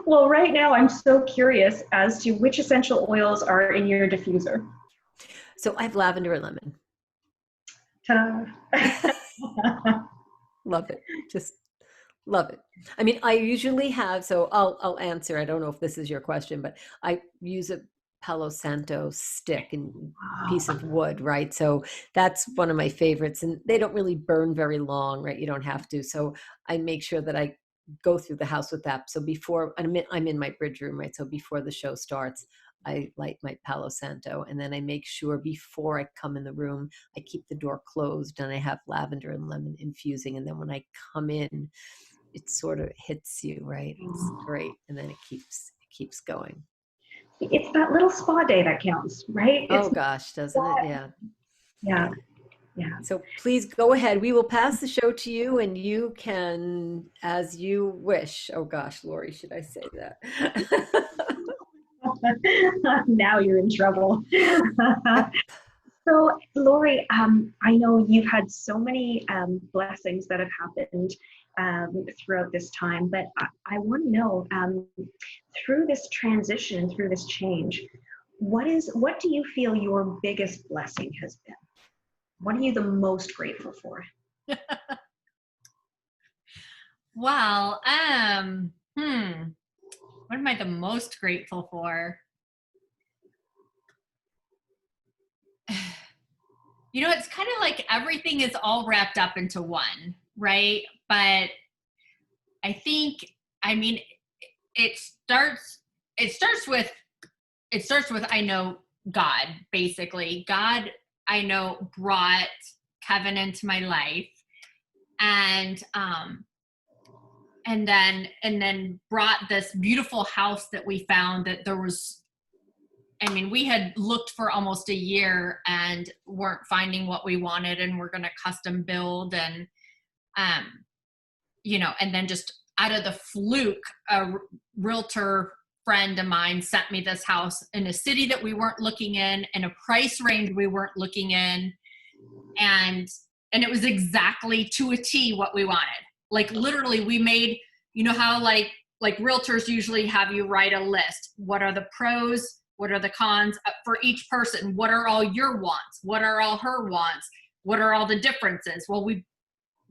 Well, right now I'm so curious as to which essential oils are in your diffuser. So I have lavender and lemon. Ta-da. Love it. Just love it. I mean, I usually have, so I'll answer. I don't know if this is your question, but I use a Palo Santo stick and piece of wood, right? So that's one of my favorites, and they don't really burn very long, right? You don't have to. So I make sure that I go through the house with that. So before I'm in my bridge room, right? So before the show starts, I light my Palo Santo, and then I make sure before I come in the room, I keep the door closed and I have lavender and lemon infusing. And then when I come in, it sort of hits you, right? It's great. And then it keeps going. It's that little spa day that counts, right? Oh gosh, doesn't it? Yeah. Yeah. Yeah. So please go ahead. We will pass the show to you, and you can, as you wish. Oh gosh, Lori, should I say that? Now you're in trouble. So, Lori, I know you've had so many blessings that have happened throughout this time, but I want to know, through this transition, through this change, what do you feel your biggest blessing has been? What are you the most grateful for? Well, what am I the most grateful for? You know, it's kind of like everything is all wrapped up into one, right? But I think, I mean, it starts with I know God, basically. God, I know, brought Kevin into my life, and then brought this beautiful house that we found that there was, I mean, we had looked for almost a year and weren't finding what we wanted, and we're going to custom build, and you know, and then just out of the fluke, a realtor friend of mine sent me this house in a city that we weren't looking in a price range we weren't looking in. And it was exactly to a T what we wanted. Like literally we made, you know how like realtors usually have you write a list. What are the pros? What are the cons for each person? What are all your wants? What are all her wants? What are all the differences? Well, we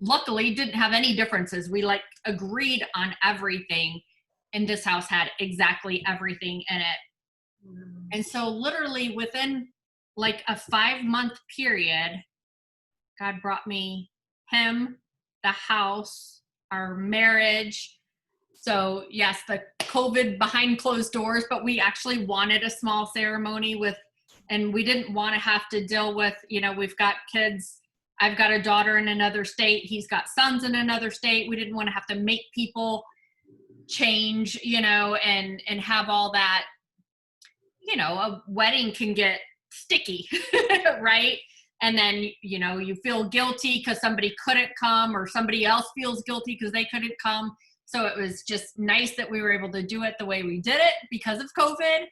luckily didn't have any differences. We like agreed on everything. And this house had exactly everything in it. And so literally within like a 5-month period, God brought me him, the house, our marriage. So yes, the COVID behind closed doors, but we actually wanted a small ceremony and we didn't want to have to deal with, we've got kids. I've got a daughter in another state. He's got sons in another state. We didn't want to have to make people change, and have all that, a wedding can get sticky, right? And then, you feel guilty because somebody couldn't come or somebody else feels guilty because they couldn't come. So it was just nice that we were able to do it the way we did it because of COVID.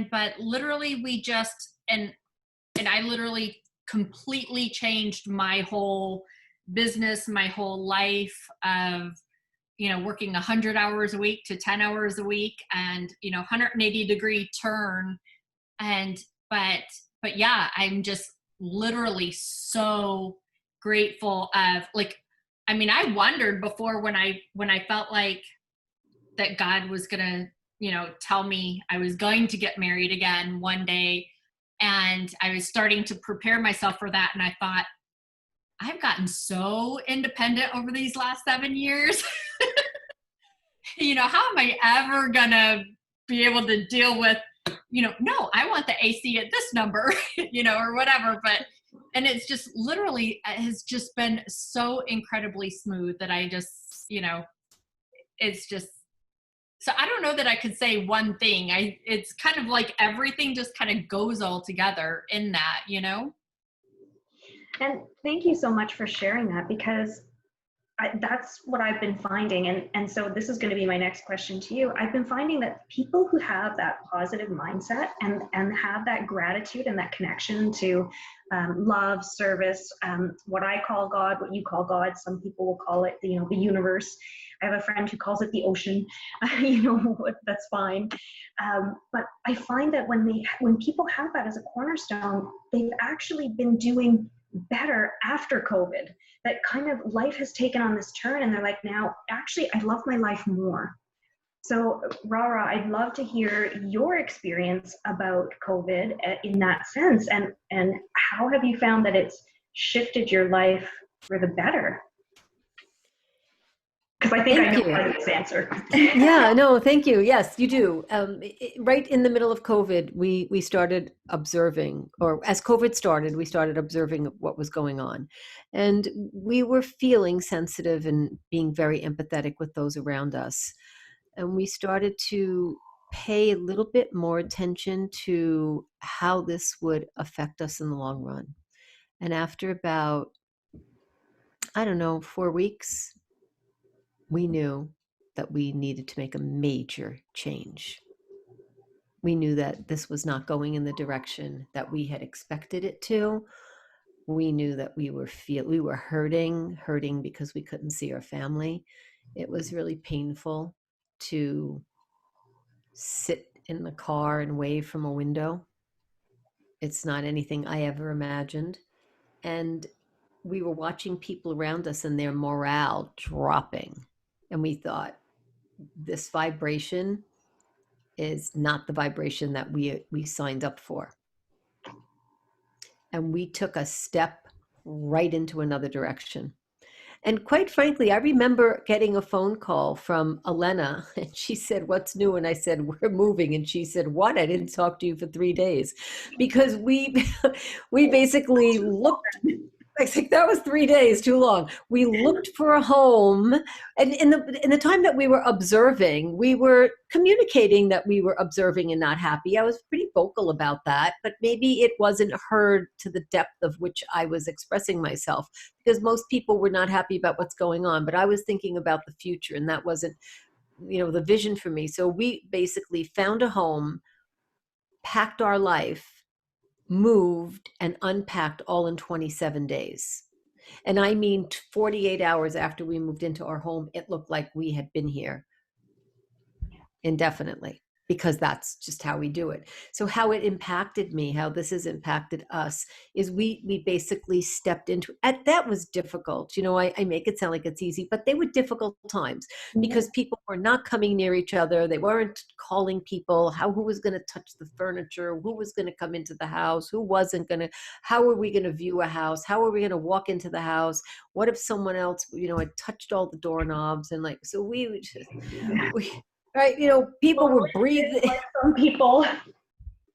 But literally we just, and I literally completely changed my whole business, my whole life of, working 100 hours a week to 10 hours a week and, 180-degree turn. But yeah, I'm just literally so grateful of I wondered before when I felt like that God was going to, tell me I was going to get married again one day. And I was starting to prepare myself for that. And I thought, I've gotten so independent over these last 7 years. How am I ever going to be able to deal with, no, I want the AC at this number, or whatever. And it's just literally has just been so incredibly smooth that I just, it's just, so I don't know that I could say one thing. It's kind of like everything just kind of goes all together in that, And thank you so much for sharing that, because that's what I've been finding. And so this is going to be my next question to you. I've been finding that people who have that positive mindset and have that gratitude and that connection to love, service, what I call God, what you call God, some people will call it, the universe. I have a friend who calls it the ocean, that's fine. But I find that when people have that as a cornerstone, they've actually been doing better after COVID. That kind of life has taken on this turn and they're like, now, actually, I love my life more. So Rara, I'd love to hear your experience about COVID in that sense. And how have you found that it's shifted your life for the better? Because I think I know part of this answer. Yeah, no, thank you. Yes, you do. Right in the middle of COVID, we started observing, or as COVID started, we started observing what was going on. And we were feeling sensitive and being very empathetic with those around us. And we started to pay a little bit more attention to how this would affect us in the long run. And after about, 4 weeks, we knew that we needed to make a major change. We knew that this was not going in the direction that we had expected it to. We knew that we were hurting because we couldn't see our family. It was really painful to sit in the car and wave from a window. It's not anything I ever imagined. And we were watching people around us and their morale dropping. And we thought, this vibration is not the vibration that we signed up for. And we took a step right into another direction. And quite frankly, I remember getting a phone call from Elena, and she said, "What's new?" And I said, "We're moving." And she said, "What? I didn't talk to you for 3 days." Because we basically looked I think that was 3 days too long. We looked for a home, and in the time that we were observing, we were communicating that we were observing and not happy. I was pretty vocal about that, but maybe it wasn't heard to the depth of which I was expressing myself, because most people were not happy about what's going on. But I was thinking about the future, and that wasn't, the vision for me. So we basically found a home, packed our life, moved, and unpacked all in 27 days. And I mean, 48 hours after we moved into our home, it looked like we had been here indefinitely, because that's just how we do it. So how it impacted me, how this has impacted us, is we basically stepped into it. That was difficult. I make it sound like it's easy, but they were difficult times because people were not coming near each other. They weren't calling people, who was going to touch the furniture, who was going to come into the house, who wasn't going to, how are we going to view a house? How are we going to walk into the house? What if someone else, had touched all the doorknobs? And so we would just, right, people were breathing. Like some people.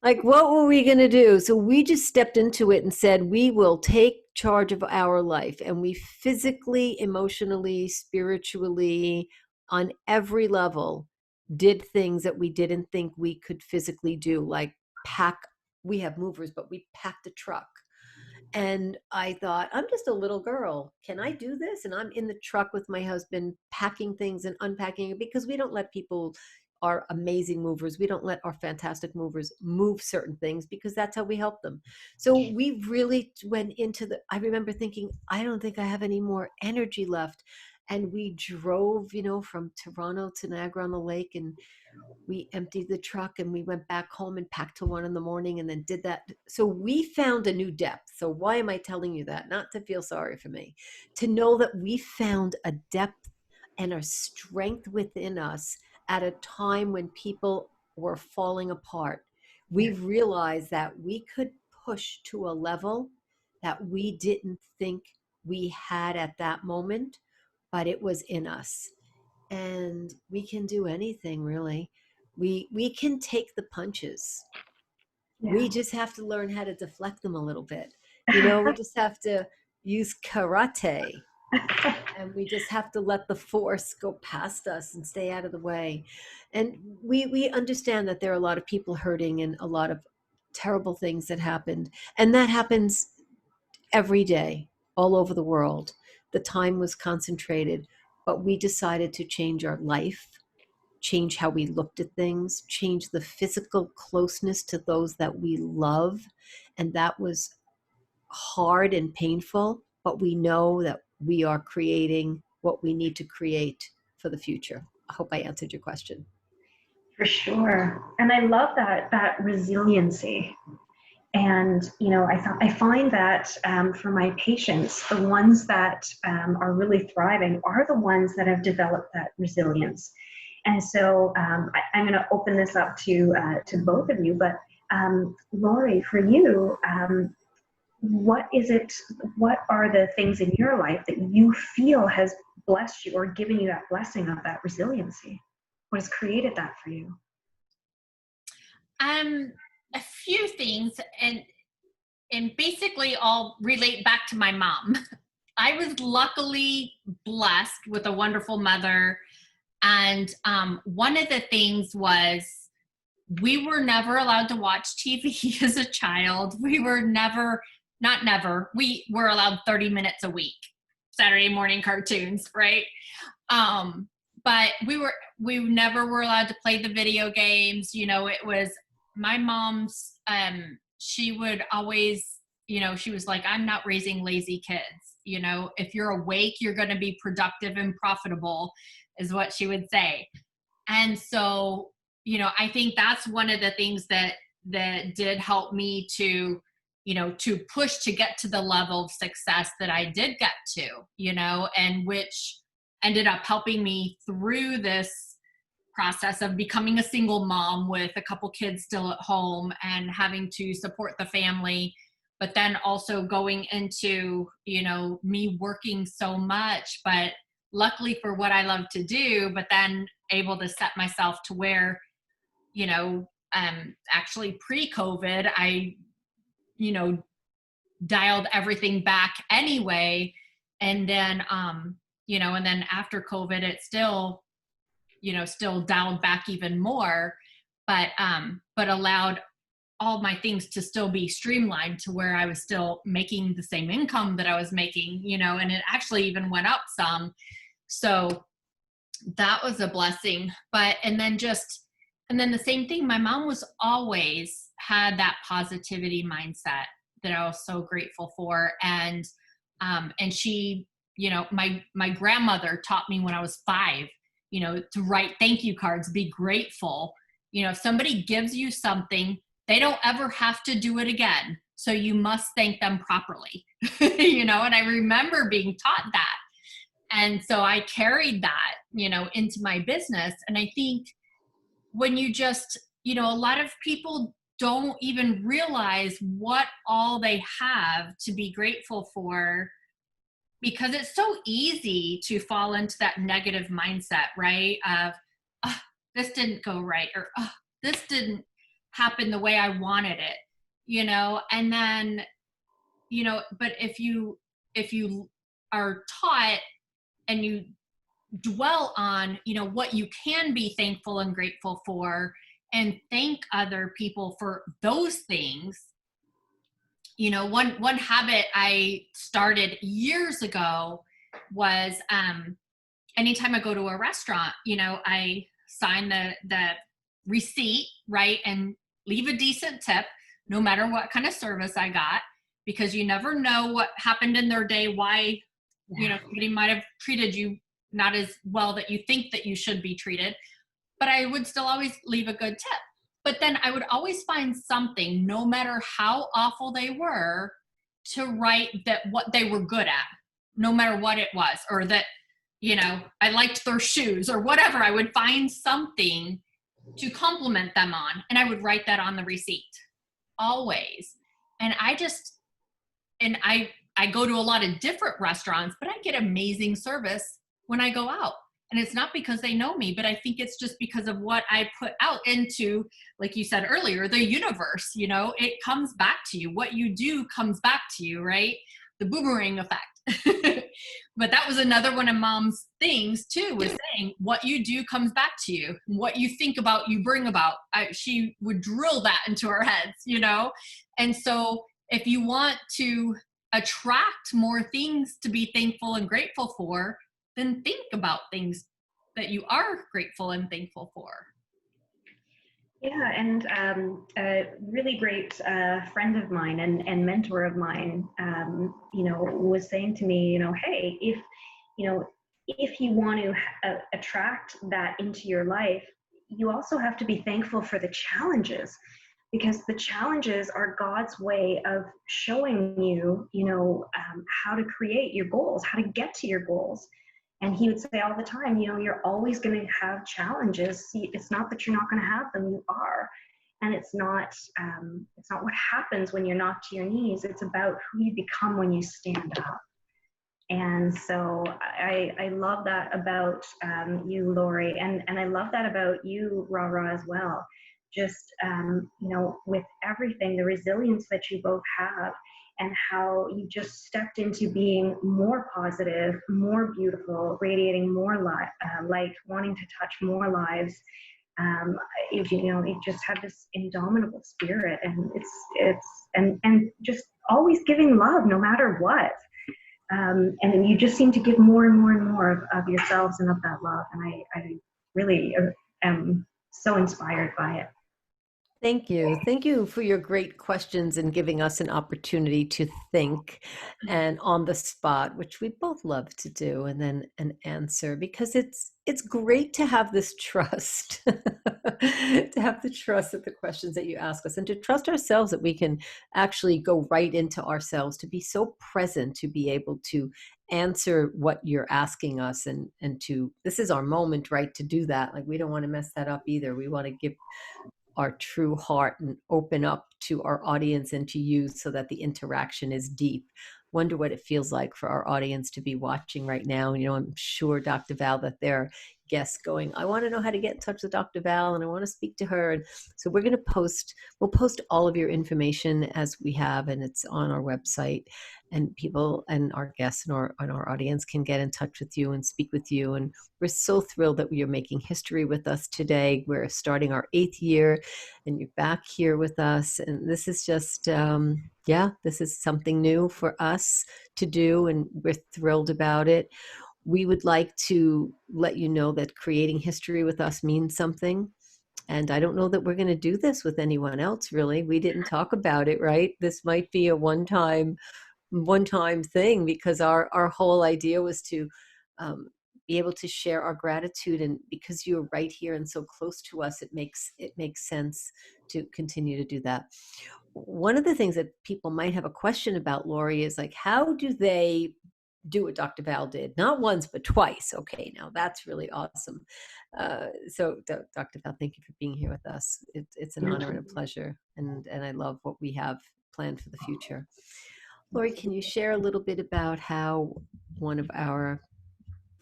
Like, what were we going to do? So we just stepped into it and said, we will take charge of our life. And we physically, emotionally, spiritually, on every level, did things that we didn't think we could physically do, like we have movers, but we packed a truck. And I thought, I'm just a little girl. Can I do this? And I'm in the truck with my husband, packing things and unpacking it, because we don't let people, our amazing movers, we don't let our fantastic movers move certain things, because that's how we help them. So we really went into I remember thinking, I don't think I have any more energy left. And we drove, from Toronto to Niagara-on-the-Lake, and we emptied the truck and we went back home and packed till 1 a.m. and then did that. So we found a new depth. So why am I telling you that? Not to feel sorry for me, to know that we found a depth and a strength within us at a time when people were falling apart. We realized that we could push to a level that we didn't think we had at that moment, but it was in us. And we can do anything, really. We can take the punches. Yeah. We just have to learn how to deflect them a little bit. We just have to use karate, and we just have to let the force go past us and stay out of the way. And we understand that there are a lot of people hurting and a lot of terrible things that happened. And that happens every day, all over the world. The time was concentrated, but we decided to change our life, change how we looked at things, change the physical closeness to those that we love. And that was hard and painful, but we know that we are creating what we need to create for the future. I hope I answered your question. For sure. And I love that resiliency. And, I find that for my patients, the ones that are really thriving are the ones that have developed that resilience. And so I'm going to open this up to both of you. But Lori, for you, what are the things in your life that you feel has blessed you or given you that blessing of that resiliency? What has created that for you? A few things, and basically I'll relate back to my mom. I was luckily blessed with a wonderful mother. And one of the things was, we were never allowed to watch TV as a child. We were we were allowed 30 minutes a week, Saturday morning cartoons, right? But we never were allowed to play the video games. It was my mom's, she would always, she was like, I'm not raising lazy kids. If you're awake, you're going to be productive and profitable, is what she would say. And so, I think that's one of the things that did help me to, to push to get to the level of success that I did get to, and which ended up helping me through this process of becoming a single mom with a couple kids still at home and having to support the family, but then also going into, me working so much, but luckily for what I love to do, but then able to set myself to where, actually pre-COVID, I, dialed everything back anyway. And then, and then after COVID, it still, still dialed back even more, but allowed all my things to still be streamlined to where I was still making the same income that I was making, and it actually even went up some. So that was a blessing. And then the same thing, my mom was always had that positivity mindset that I was so grateful for. And she, my grandmother taught me when I was 5, to write thank you cards, be grateful. If somebody gives you something, they don't ever have to do it again. So you must thank them properly, and I remember being taught that. And so I carried that, into my business. And I think when you just, a lot of people don't even realize what all they have to be grateful for, because it's so easy to fall into that negative mindset, right? Of, oh, this didn't go right, or oh, this didn't happen the way I wanted it, and then, but if you are taught and you dwell on, what you can be thankful and grateful for, and thank other people for those things. One habit I started years ago was, anytime I go to a restaurant, I sign the receipt, right, and leave a decent tip, no matter what kind of service I got, because you never know what happened in their day, why, somebody might have treated you not as well that you think that you should be treated, but I would still always leave a good tip. But then I would always find something, no matter how awful they were, to write that what they were good at, no matter what it was, or that, I liked their shoes or whatever. I would find something to compliment them on, and I would write that on the receipt always. And I go to a lot of different restaurants, but I get amazing service when I go out. And it's not because they know me, but I think it's just because of what I put out into, like you said earlier, the universe. It comes back to you. What you do comes back to you, right? The boomerang effect. But that was another one of Mom's things too, was saying what you do comes back to you. What you think about, you bring about. She would drill that into our heads, And so if you want to attract more things to be thankful and grateful for, then think about things that you are grateful and thankful for. Yeah, and a really great friend of mine and mentor of mine, was saying to me, hey, if you want to attract that into your life, you also have to be thankful for the challenges, because the challenges are God's way of showing you, how to create your goals, how to get to your goals. And he would say all the time, you're always going to have challenges. See, it's not that you're not going to have them, you are. And it's not what happens when you're knocked to your knees. It's about who you become when you stand up. And so I love that about you, Lori, and I love that about you, Ra, as well. Just, with everything, the resilience that you both have, and how you just stepped into being more positive, more beautiful, radiating more light, wanting to touch more lives. You just have this indomitable spirit, and it's just always giving love no matter what. And you just seem to give more and more and more of yourselves and of that love. And I really am so inspired by it. Thank you. Thank you for your great questions and giving us an opportunity to think and on the spot, which we both love to do, and then an answer, because it's great to have this trust, to have the trust of the questions that you ask us, and to trust ourselves that we can actually go right into ourselves, to be so present, to be able to answer what you're asking us, and to, this is our moment, right, to do that. Like, we don't want to mess that up either. We want to give our true heart and open up to our audience and to you, so that the interaction is deep. wonder what it feels like for our audience to be watching right now. And, I'm sure, Dr. Val, that they're guests going, I want to know how to get in touch with Dr. Val and I want to speak to her. And so we'll post all of your information as we have, and it's on our website, and people and our guests and our audience can get in touch with you and speak with you. And we're so thrilled that you're making history with us today. We're starting our 8th year and you're back here with us. And this is just, this is something new for us to do, and we're thrilled about it. We would like to let you know that creating history with us means something. And I don't know that we're going to do this with anyone else, really. We didn't talk about it, right? This might be a one-time thing, because our whole idea was to be able to share our gratitude. And because you're right here and so close to us, it makes sense to continue to do that. One of the things that people might have a question about, Lori, is like, how do they do what Dr. Val did? Not once, but twice. Okay, now that's really awesome. So Dr. Val, thank you for being here with us. It's an honor and a pleasure. And I love what we have planned for the future. Lori, can you share a little bit about how one of our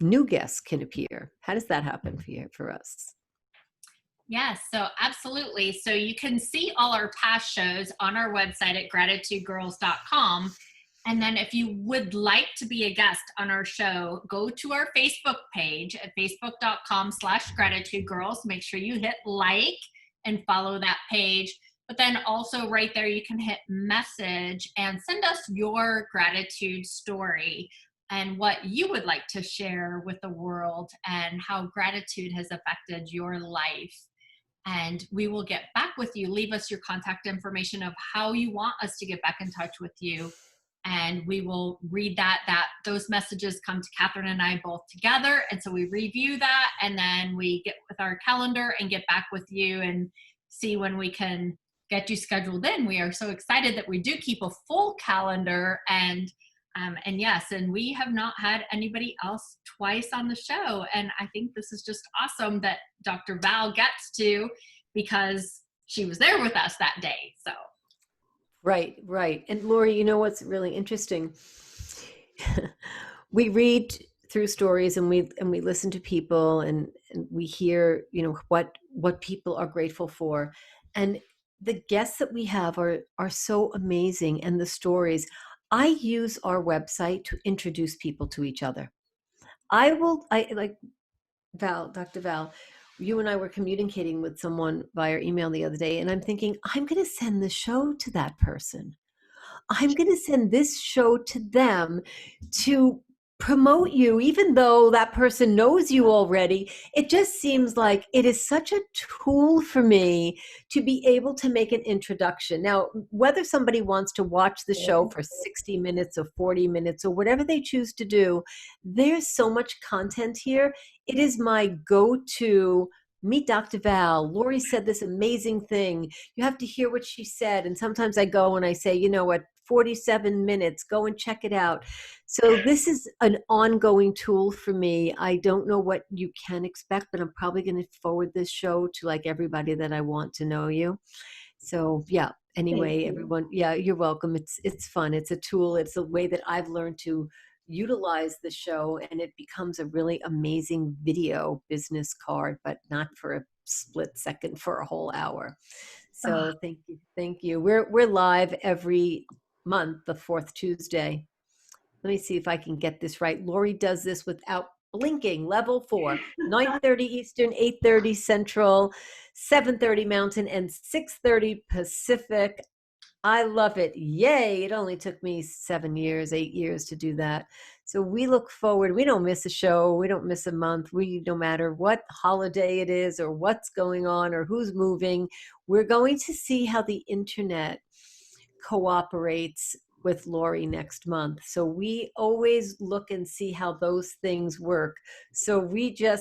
new guests can appear? How does that happen for us? Yes, so absolutely. So you can see all our past shows on our website at gratitudegirls.com. And then if you would like to be a guest on our show, go to our Facebook page at facebook.com/gratitudegirls. Make sure you hit like and follow that page. But then also right there, you can hit message and send us your gratitude story and what you would like to share with the world and how gratitude has affected your life. And we will get back with you. Leave us your contact information of how you want us to get back in touch with you. And we will read those messages come to Catherine and I both together. And so we review that, and then we get with our calendar and get back with you and see when we can get you scheduled in. We are so excited that we do keep a full calendar, and yes, and we have not had anybody else twice on the show. And I think this is just awesome that Dr. Val gets to, because she was there with us that day. So. Right. And Lori, what's really interesting? We read through stories and we listen to people, and we hear, what people are grateful for. And the guests that we have are so amazing, and the stories. I use our website to introduce people to each other. I like Val, Dr. Val, you and I were communicating with someone via email the other day, and I'm thinking, I'm going to send the show to that person. I'm going to send this show to them to promote you, even though that person knows you already. It just seems like it is such a tool for me to be able to make an introduction. Now, whether somebody wants to watch the show for 60 minutes or 40 minutes or whatever they choose to do, there's so much content here. It is my go-to. Meet Dr. Val. Lori said this amazing thing. You have to hear what she said. And sometimes I go and I say, 47 minutes, go and check it out. So this is an ongoing tool for me. I don't know what you can expect, but I'm probably going to forward this show to like everybody that I want to know you. So yeah, anyway, everyone, you're welcome. It's fun. It's a tool. It's a way that I've learned to utilize the show, and it becomes a really amazing video business card, but not for a split second, for a whole hour. So thank you. We're live every month, the 4th Tuesday. Let me see if I can get this right. Lori does this without blinking. Level 4, 9:30 Eastern, 8:30 Central, 7:30 Mountain, and 6:30 Pacific. I love it. Yay. It only took me 8 years to do that. So we look forward. We don't miss a show. We don't miss a month. No matter what holiday it is or what's going on or who's moving, we're going to see how the internet cooperates with Lori next month. So we always look and see how those things work. So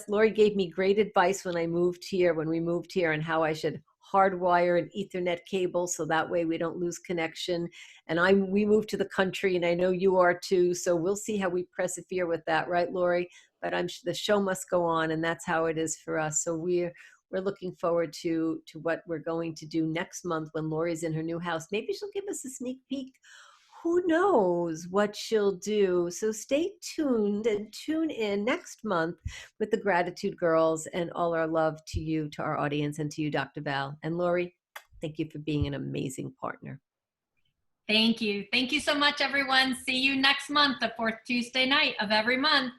Lori gave me great advice when we moved here, and how I should hardwire an Ethernet cable so that way we don't lose connection. And we moved to the country, and I know you are too. So we'll see how we persevere with that, right, Lori? But the show must go on, and that's how it is for us. So we're looking forward to what we're going to do next month when Lori's in her new house. Maybe she'll give us a sneak peek who knows what she'll do. So stay tuned and tune in next month with the Gratitude Girls, and all our love to you, to our audience, and to you, Dr. Val. And Lori, thank you for being an amazing partner. Thank you. Thank you so much, everyone. See you next month, the fourth Tuesday night of every month.